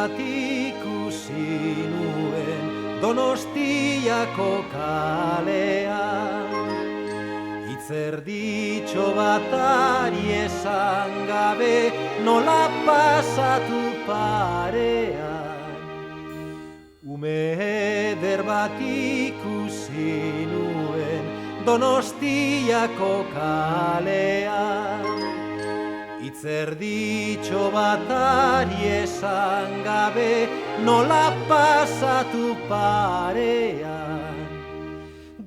bat ikusi nuen Donostiako kalean. Itzerditxo batari esan gabe nola pasatu parean. Ume eder bat ikusi nuen Donostiako kalean. Itzerditxo batari esan gabe nola pasatu parean.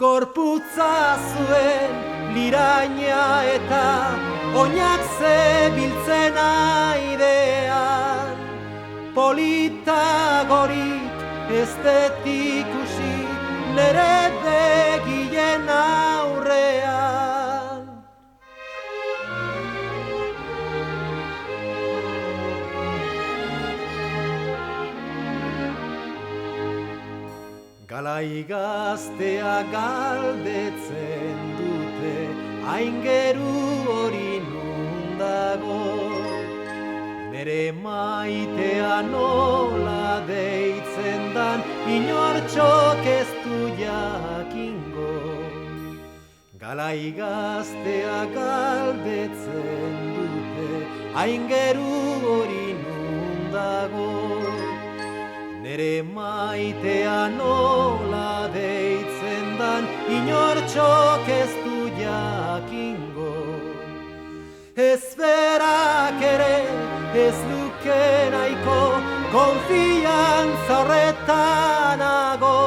Gorputza zuen liraina eta oinak zebiltzen aidean. Polita gorik ez dut ikusi nere begien aurrean. Galai gaztea galdetzen dute, aingeru hori nundago. Nere maitea nola deitzen dan, inortxok ez du jakingo. Galai gaztea galdetzen dute, aingeru hori nundago. Nere maitea nola deitzen dan, inortxok ez du jakingo. Ez berak ere ez luke nahiko, konfiantza horretanago.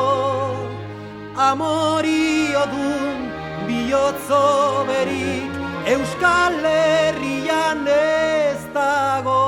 Amorio dun bihotzo berik, Euskal Herrian ez dago.